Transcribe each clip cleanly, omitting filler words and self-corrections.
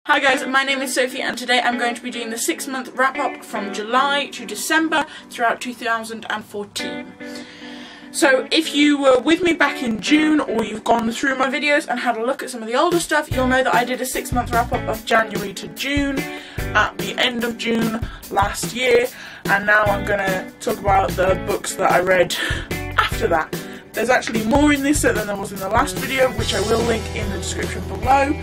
Hi guys, my name is Sophie and today I'm going to be doing the 6-month wrap-up from July to December throughout 2014. So if you were with me back in June or you've gone through my videos and had a look at some of the older stuff, you'll know that I did a 6-month wrap-up of January to June at the end of June last year, and now I'm going to talk about the books that I read after that. There's actually more in this than there was in the last video, which I will link in the description below.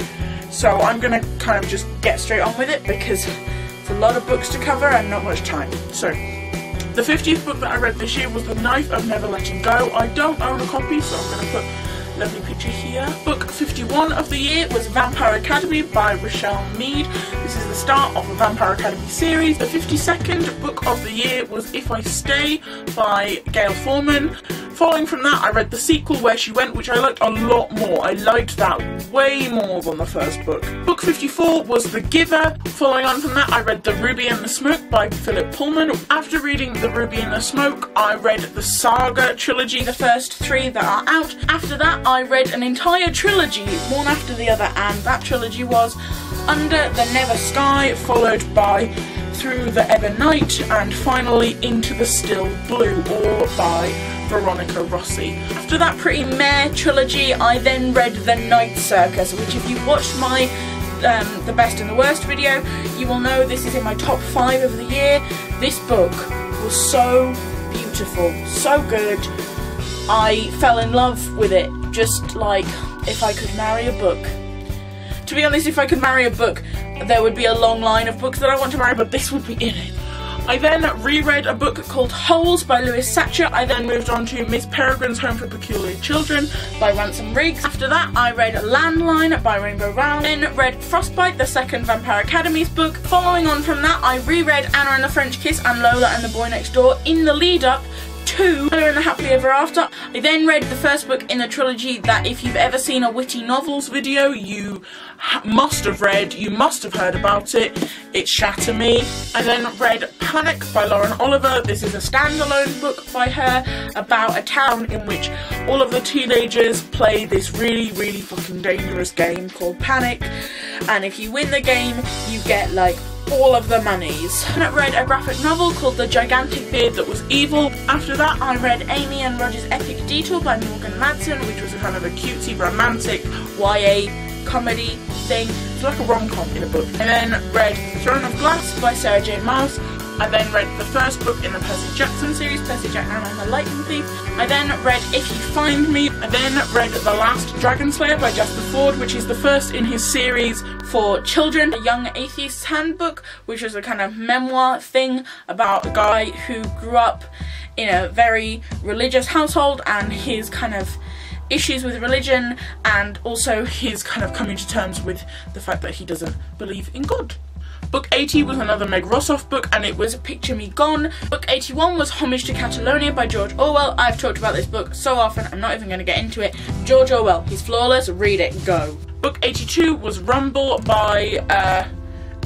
So I'm going to kind of just get straight on with it because it's a lot of books to cover and not much time. So, the 50th book that I read this year was The Knife of Never Letting Go. I don't own a copy, so I'm going to put a lovely picture here. Book 51 of the year was Vampire Academy by Rochelle Mead. This is the start of the Vampire Academy series. The 52nd book of the year was If I Stay by Gail Foreman. Following from that, I read the sequel, Where She Went, which I liked a lot more. I liked that way more than the first book. Book 54 was The Giver. Following on from that, I read The Ruby and the Smoke by Philip Pullman. After reading The Ruby and the Smoke, I read the Saga trilogy, the first 3 that are out. After that, I read an entire trilogy, one after the other, and that trilogy was Under the Never Sky, followed by Through the Ebon Night, and finally Into the Still Blue, all by Veronica Rossi. After that pretty meh trilogy, I then read The Night Circus, which if you've watched my the best and the worst video, you will know this is in my top 5 of the year. This book was so beautiful, so good. I fell in love with it, just like if I could marry a book. To be honest, if I could marry a book, there would be a long line of books that I want to marry, but this would be in it. I then reread a book called Holes by Louis Satcher. I then moved on to Miss Peregrine's Home for Peculiar Children by Ransom Riggs. After that, I read Landline by Rainbow Rowell. Then read Frostbite, the second Vampire Academy's book. Following on from that, I reread Anna and the French Kiss and Lola and the Boy Next Door in the lead up to Lola and the Happily Ever After. I then read the first book in the trilogy that if you've ever seen a Witty Novels video, you must have read, you must have heard about it. It's Shatter Me. I then read Panic by Lauren Oliver. This is a standalone book by her about a town in which all of the teenagers play this really, really fucking dangerous game called Panic, and if you win the game, you get like all of the monies. And I read a graphic novel called The Gigantic Beard That Was Evil. After that, I read Amy and Roger's Epic Detour by Morgan Madsen, which was a kind of a cutesy, romantic YA comedy thing. It's like a rom-com in a book. I then read Throne of Glass by Sarah J. Maas. I then read the first book in the Percy Jackson series, Percy Jackson and the Lightning Thief. I then read If You Find Me. I then read The Last Dragon Slayer by Jasper Fforde, which is the first in his series for children. A Young Atheist's Handbook, which was a kind of memoir thing about a guy who grew up in a very religious household and his kind of issues with religion, and also his kind of coming to terms with the fact that he doesn't believe in God. Book 80 was another Meg Rossoff book, and it was Picture Me Gone. Book 81 was Homage to Catalonia by George Orwell. I've talked about this book so often, I'm not even going to get into it. George Orwell, he's flawless, read it, go. Book 82 was Rumble by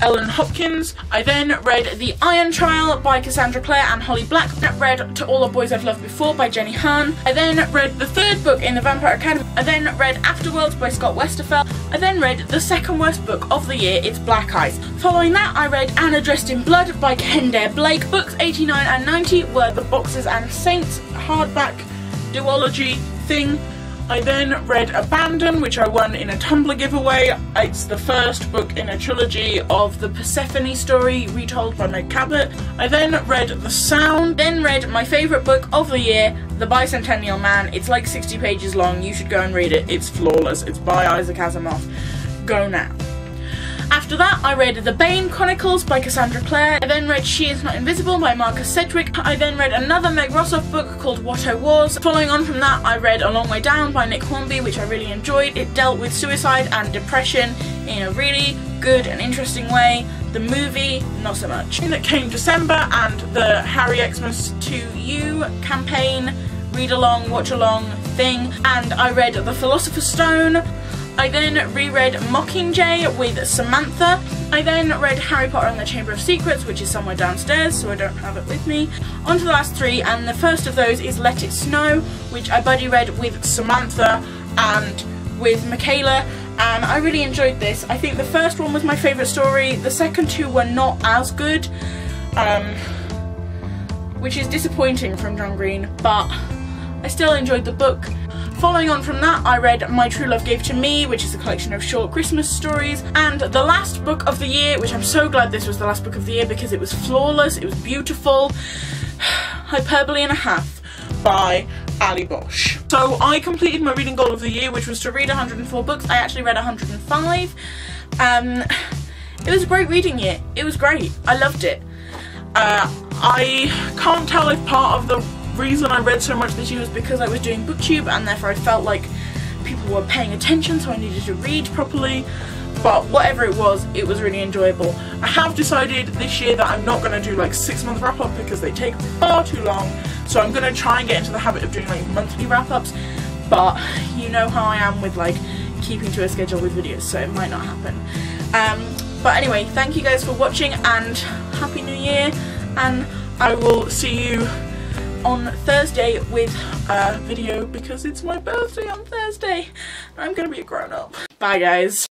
Ellen Hopkins. I then read The Iron Trial by Cassandra Clare and Holly Black. I read To All the Boys I've Loved Before by Jenny Han. I then read the third book in the Vampire Academy. I then read Afterworlds by Scott Westerfeld. I then read the second worst book of the year, It's Black Eyes. Following that, I read Anna Dressed in Blood by Kendare Blake. Books 89 and 90 were the Boxers and Saints hardback duology thing. I then read Abandon, which I won in a Tumblr giveaway. It's the first book in a trilogy of the Persephone story retold by Meg Cabot. I then read The Sound, then read my favourite book of the year, The Bicentennial Man. It's like 60 pages long, you should go and read it, it's flawless, it's by Isaac Asimov. Go now. After that, I read The Bane Chronicles by Cassandra Clare. I then read She Is Not Invisible by Marcus Sedgwick. I then read another Meg Rossoff book called What I Was. Following on from that, I read A Long Way Down by Nick Hornby, which I really enjoyed. It dealt with suicide and depression in a really good and interesting way. The movie, not so much. That came December, and the Harry Xmas to You campaign, read along, watch along thing. And I read The Philosopher's Stone. I then reread Mockingjay with Samantha. I then read Harry Potter and the Chamber of Secrets, which is somewhere downstairs, so I don't have it with me. On to the last 3, and the first of those is Let It Snow, which I buddy read with Samantha and with Michaela, and I really enjoyed this. I think the first one was my favourite story, the second two were not as good, which is disappointing from John Green, but I still enjoyed the book. Following on from that, I read My True Love Gave to Me, which is a collection of short Christmas stories, and the last book of the year, which I'm so glad this was the last book of the year because it was flawless, it was beautiful, Hyperbole and a Half by Ali Bosch. So I completed my reading goal of the year, which was to read 104 books. I actually read 105. It was a great reading year. It was great. I loved it. I can't tell if part of the reason I read so much this year was because I was doing booktube and therefore I felt like people were paying attention, so I needed to read properly, but whatever it was really enjoyable. I have decided this year that I'm not going to do like 6-month wrap-up because they take far too long, so I'm going to try and get into the habit of doing like monthly wrap-ups, but you know how I am with like keeping to a schedule with videos, so it might not happen. But anyway, thank you guys for watching and Happy New Year, and I will see you on Thursday with a video because it's my birthday on Thursday and I'm gonna be a grown-up. Bye guys.